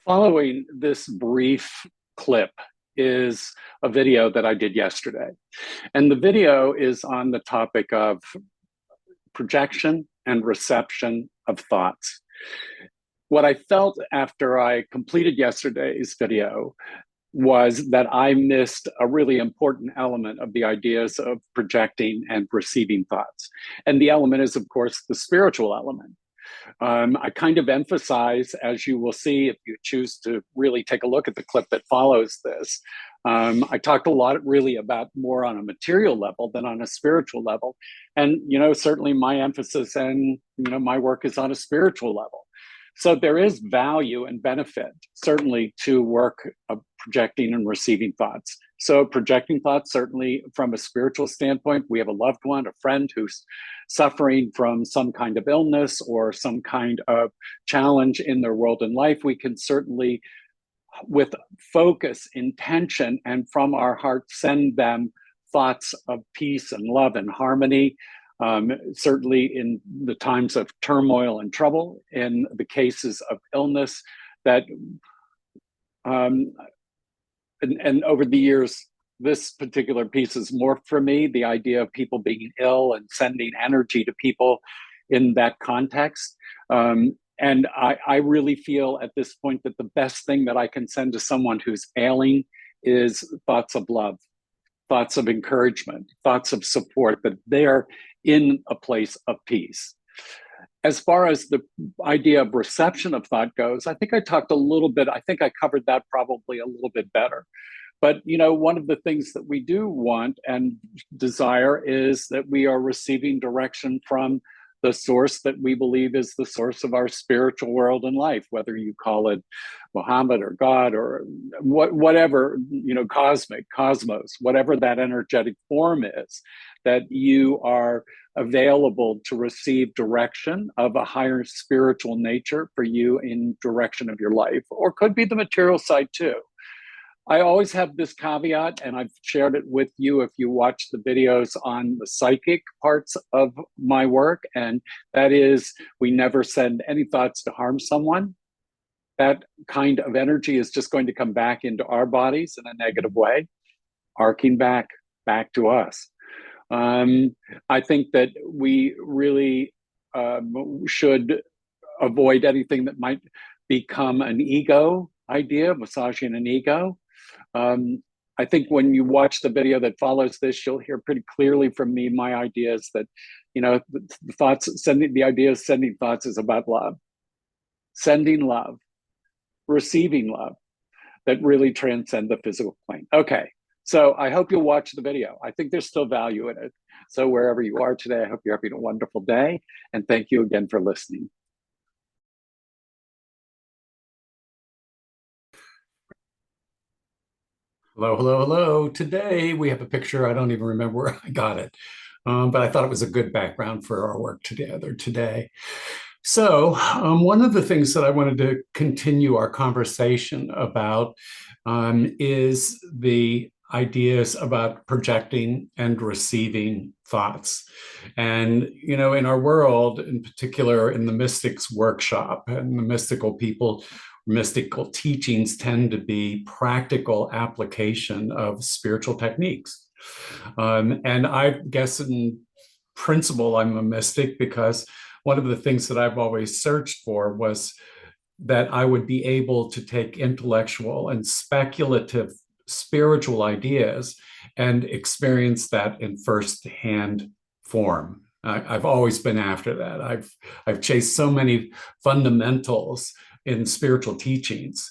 Following this brief clip is a video that I did yesterday. And the video is on the topic of projection and reception of thoughts. What I felt after I completed yesterday's video was that I missed a really important element of the ideas of projecting and receiving thoughts. And the element is, of course, the spiritual element. I kind of emphasize, as you will see if you choose to really take a look at the clip that follows this, I talked a lot really about more on a material level than on a spiritual level. And, certainly my emphasis and, my work is on a spiritual level. So there is value and benefit, certainly, to work of projecting and receiving thoughts. So projecting thoughts, certainly from a spiritual standpoint, we have a loved one, a friend who's suffering from some kind of illness or some kind of challenge in their world and life. We can certainly, with focus, intention, and from our heart, send them thoughts of peace and love and harmony. Certainly in the times of turmoil and trouble, in the cases of illness, that and over the years, this particular piece is more for me, the idea of people being ill and sending energy to people in that context. And I really feel at this point that the best thing that I can send to someone who's ailing is thoughts of love, thoughts of encouragement, thoughts of support, that they're in a place of peace. As far as the idea of reception of thought goes, I think I talked a little bit, I think I covered that probably a little bit better. But, one of the things that we do want and desire is that we are receiving direction from the source that we believe is the source of our spiritual world and life, whether you call it Muhammad or God or whatever, cosmic, cosmos, whatever that energetic form is, that you are available to receive direction of a higher spiritual nature for you in direction of your life, or could be the material side too. I always have this caveat, and I've shared it with you if you watch the videos on the psychic parts of my work, and that is, we never send any thoughts to harm someone. That kind of energy is just going to come back into our bodies in a negative way, arcing back to us. I think that we really should avoid anything that might become an ego idea, massaging an ego. I think when you watch the video that follows this, you'll hear pretty clearly from me my ideas that, the idea of sending thoughts is about love, sending love, receiving love that really transcend the physical plane. Okay, so I hope you'll watch the video. I think there's still value in it. So wherever you are today, I hope you're having a wonderful day. And thank you again for listening. Hello, hello, hello. Today we have a picture. I don't even remember where I got it, but I thought it was a good background for our work together today. So one of the things that I wanted to continue our conversation about is the ideas about projecting and receiving thoughts. And, in our world, in particular in the mystics workshop and the mystical people, mystical teachings tend to be practical application of spiritual techniques. And I guess in principle, I'm a mystic because one of the things that I've always searched for was that I would be able to take intellectual and speculative spiritual ideas and experience that in firsthand form. I've always been after that. I've chased so many fundamentals in spiritual teachings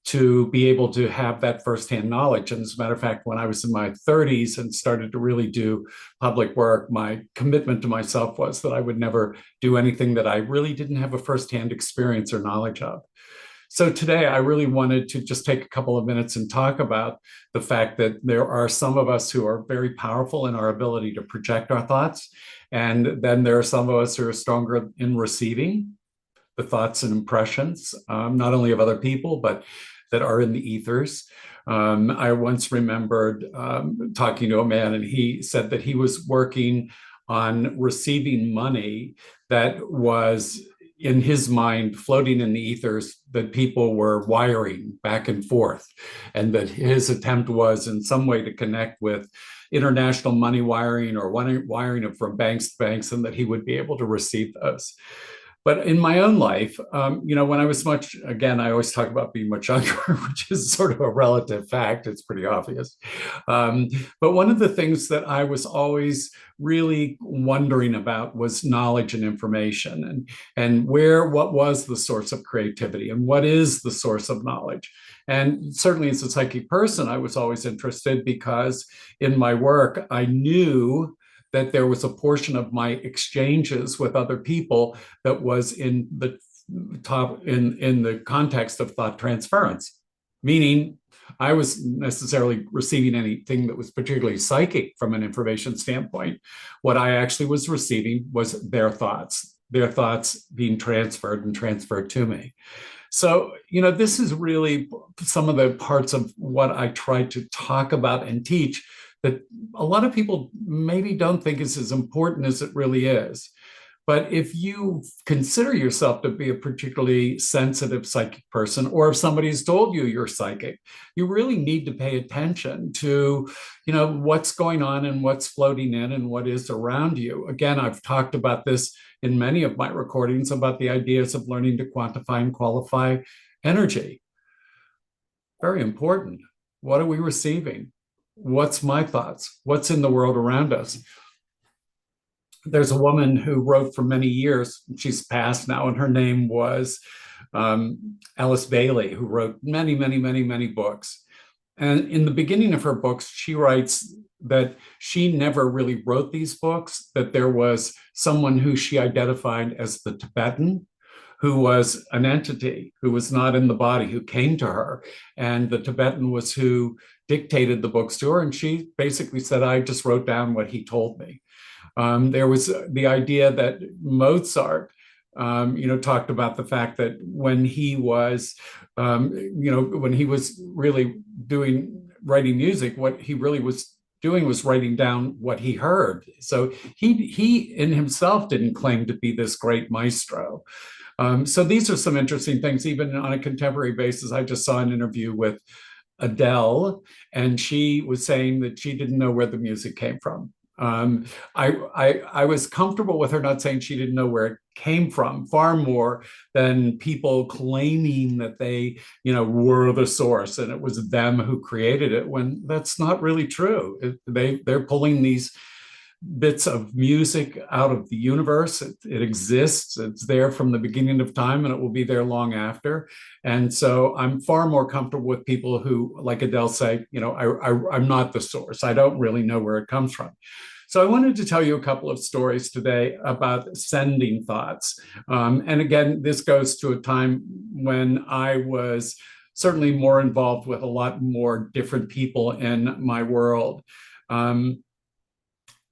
to be able to have that firsthand knowledge. And as a matter of fact, when I was in my 30s and started to really do public work, my commitment to myself was that I would never do anything that I really didn't have a firsthand experience or knowledge of. So today, I really wanted to just take a couple of minutes and talk about the fact that there are some of us who are very powerful in our ability to project our thoughts. And then there are some of us who are stronger in receiving the thoughts and impressions, not only of other people, but that are in the ethers. I once remembered talking to a man, and he said that he was working on receiving money that was in his mind, floating in the ethers, that people were wiring back and forth, and that his attempt was in some way to connect with international money wiring or wiring from banks to banks, and that he would be able to receive those. But in my own life, when I was much, again, I always talk about being much younger, which is sort of a relative fact. It's pretty obvious. But one of the things that I was always really wondering about was knowledge and information, and what was the source of creativity, and what is the source of knowledge. And certainly as a psychic person, I was always interested because in my work, I knew that there was a portion of my exchanges with other people that was in the context of thought transference, meaning I was necessarily receiving anything that was particularly psychic from an information standpoint. What I actually was receiving was their thoughts being transferred to me. So, this is really some of the parts of what I try to talk about and teach that a lot of people maybe don't think is as important as it really is. But if you consider yourself to be a particularly sensitive psychic person, or if somebody's told you you're psychic, you really need to pay attention to, what's going on and what's floating in and what is around you. Again, I've talked about this in many of my recordings about the ideas of learning to quantify and qualify energy. Very important. What are we receiving? What's my thoughts? What's in the world around us? There's a woman who wrote for many years, she's passed now, and her name was Alice Bailey, who wrote many, many, many, many books. And in the beginning of her books, she writes that she never really wrote these books, that there was someone who she identified as the Tibetan, who was an entity who was not in the body, who came to her. And the Tibetan was who dictated the books to her. And she basically said, I just wrote down what he told me. There was the idea that Mozart, talked about the fact that when he was, when he was really writing music, what he really was doing was writing down what he heard. So he in himself didn't claim to be this great maestro. So these are some interesting things, even on a contemporary basis. I just saw an interview with Adele, and she was saying that she didn't know where the music came from. I was comfortable with her not saying she didn't know where it came from, far more than people claiming that they, were the source and it was them who created it, when that's not really true. They're pulling these bits of music out of the universe. It exists. It's there from the beginning of time, and it will be there long after. And so I'm far more comfortable with people who, like Adele, say, I'm not the source. I don't really know where it comes from. So I wanted to tell you a couple of stories today about sending thoughts. And again, this goes to a time when I was certainly more involved with a lot more different people in my world.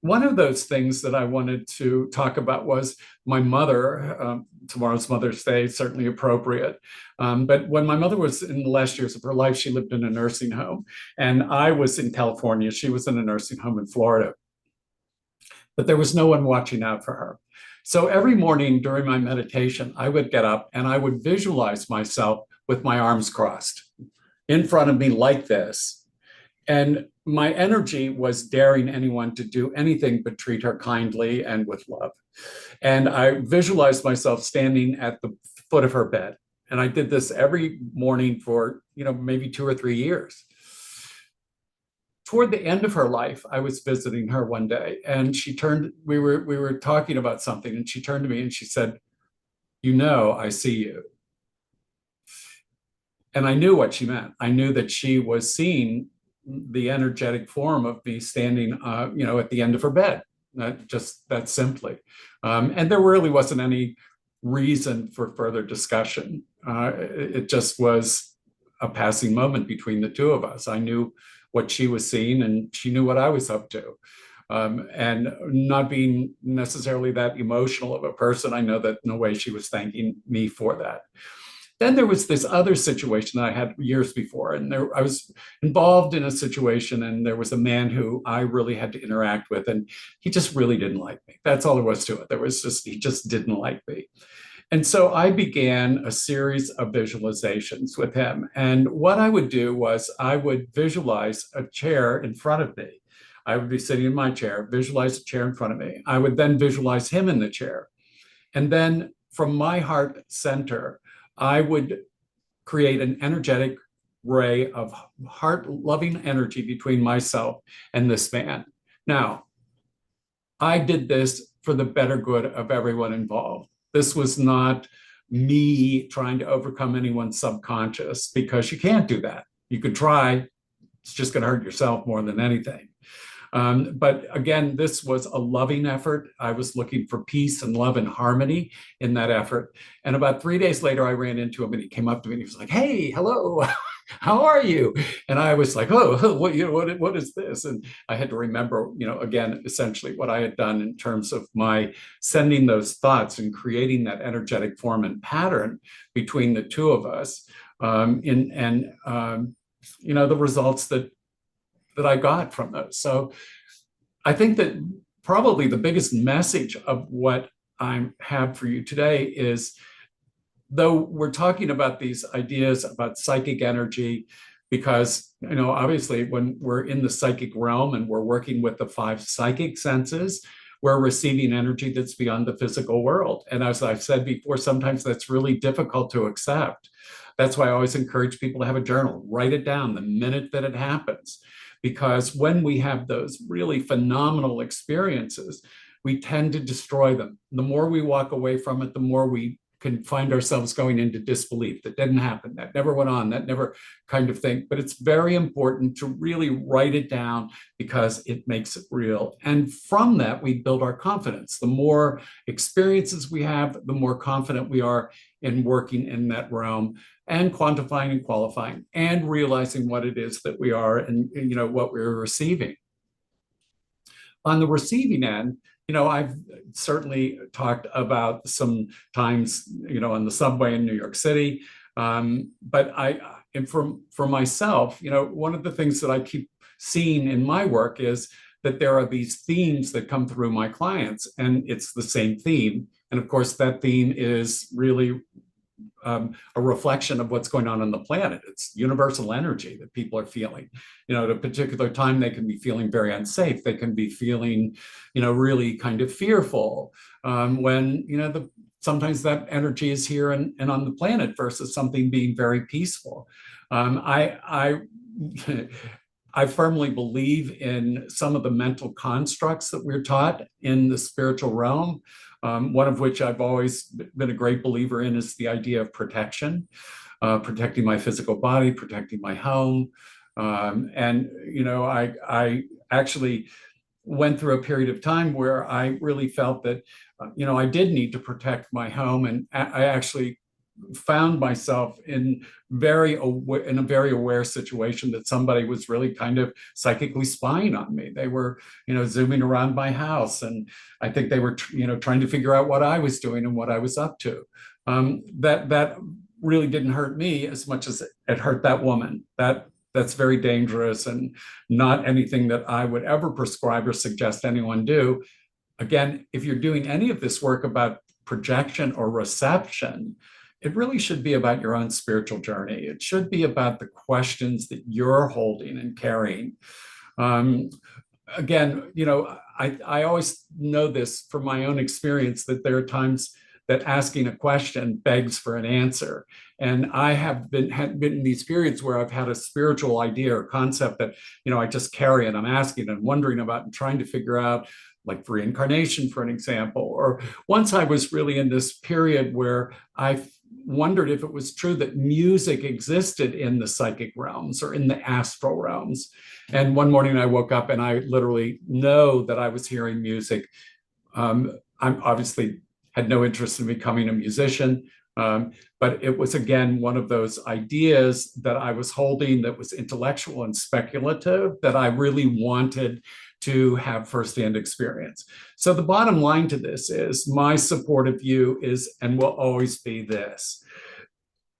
One of those things that I wanted to talk about was my mother. Tomorrow's Mother's Day, certainly appropriate. But when my mother was in the last years of her life, she lived in a nursing home. And I was in California. She was in a nursing home in Florida. But there was no one watching out for her. So every morning during my meditation, I would get up and I would visualize myself with my arms crossed in front of me like this. And my energy was daring anyone to do anything but treat her kindly and with love. And I visualized myself standing at the foot of her bed. And I did this every morning for, maybe 2 or 3 years. Toward the end of her life, I was visiting her one day, and we were talking about something, and she turned to me and she said, I see you. And I knew what she meant. I knew that she was seeing the energetic form of me standing, at the end of her bed, just that simply. And there really wasn't any reason for further discussion. It just was a passing moment between the two of us. I knew what she was seeing, and she knew what I was up to. And not being necessarily that emotional of a person, I know that in a way she was thanking me for that. Then there was this other situation that I had years before, and I was involved in a situation, and there was a man who I really had to interact with, and he just really didn't like me. That's all there was to it. He just didn't like me. And so I began a series of visualizations with him. And what I would do was I would visualize a chair in front of me. I would be sitting in my chair, visualize a chair in front of me. I would then visualize him in the chair. And then from my heart center, I would create an energetic ray of heart loving energy between myself and this man. Now, I did this for the better good of everyone involved. This was not me trying to overcome anyone's subconscious, because you can't do that. You could try, it's just going to hurt yourself more than anything. But again, this was a loving effort. I was looking for peace and love and harmony in that effort. And about 3 days later, I ran into him and he came up to me and he was like, "Hey, hello, how are you?" And I was like, "Oh, what is this?" And I had to remember, again, essentially what I had done in terms of my sending those thoughts and creating that energetic form and pattern between the two of us, the results that I got from those. So I think that probably the biggest message of what I have for you today is, though we're talking about these ideas about psychic energy, because, obviously when we're in the psychic realm and we're working with the 5 psychic senses, we're receiving energy that's beyond the physical world. And as I've said before, sometimes that's really difficult to accept. That's why I always encourage people to have a journal, write it down the minute that it happens. Because when we have those really phenomenal experiences, we tend to destroy them. The more we walk away from it, the more we can find ourselves going into disbelief. That didn't happen, that never went on, that never kind of thing. But it's very important to really write it down, because it makes it real. And from that, we build our confidence. The more experiences we have, the more confident we are in working in that realm, and quantifying and qualifying and realizing what it is that we are and what we're receiving. On the receiving end, I've certainly talked about some times, on the subway in New York City. But for myself, one of the things that I keep seeing in my work is that there are these themes that come through my clients, and it's the same theme. And of course, that theme is really a reflection of what's going on the planet. It's universal energy that people are feeling. At a particular time, they can be feeling very unsafe. They can be feeling, really kind of fearful, when, sometimes that energy is here and on the planet versus something being very peaceful. I firmly believe in some of the mental constructs that we're taught in the spiritual realm. One of which I've always been a great believer in is the idea of protection, protecting my physical body, protecting my home. I actually went through a period of time where I really felt that, I did need to protect my home. And I actually found myself in a very aware situation that somebody was really kind of psychically spying on me. They were, zooming around my house, and I think they were, trying to figure out what I was doing and what I was up to. That really didn't hurt me as much as it hurt that woman. That's very dangerous and not anything that I would ever prescribe or suggest anyone do. Again, if you're doing any of this work about projection or reception, it really should be about your own spiritual journey. It should be about the questions that you're holding and carrying. Again, I always know this from my own experience, that there are times that asking a question begs for an answer. And I have been in these periods where I've had a spiritual idea or concept that, I just carry and I'm asking and wondering about and trying to figure out, like reincarnation, for an example. Or once I was really in this period where I wondered if it was true that music existed in the psychic realms or in the astral realms. And one morning I woke up and I literally know that I was hearing music. I'm obviously had no interest in becoming a musician, but it was, again, one of those ideas that I was holding that was intellectual and speculative that I really wanted to have firsthand experience. So the bottom line to this is my support of you is and will always be this.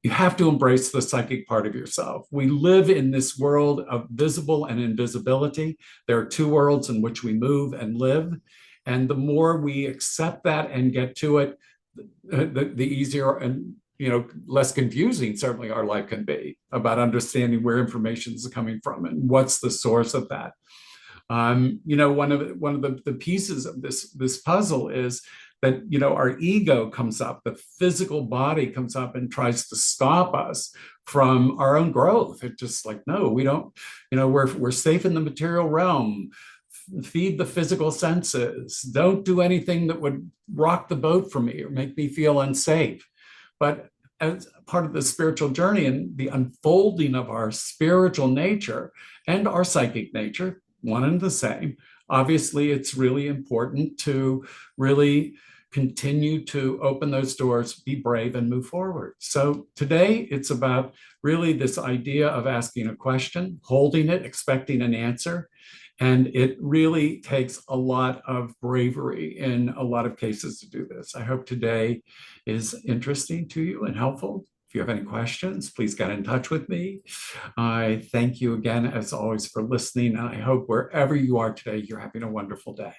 You have to embrace the psychic part of yourself. We live in this world of visible and invisibility. There are 2 worlds in which we move and live. And the more we accept that and get to it, the easier and less confusing certainly our life can be about understanding where information is coming from and what's the source of that. One of the pieces of this puzzle is that our ego comes up, the physical body comes up and tries to stop us from our own growth. It's just like, no, we don't. We're safe in the material realm. Feed the physical senses. Don't do anything that would rock the boat for me or make me feel unsafe. But as part of the spiritual journey and the unfolding of our spiritual nature and our psychic nature, one and the same, obviously it's really important to really continue to open those doors, be brave, and move forward. So today it's about really this idea of asking a question, holding it, expecting an answer. And it really takes a lot of bravery in a lot of cases to do this. I hope today is interesting to you and helpful. If you have any questions, please get in touch with me. I thank you again, as always, for listening. And I hope wherever you are today, you're having a wonderful day.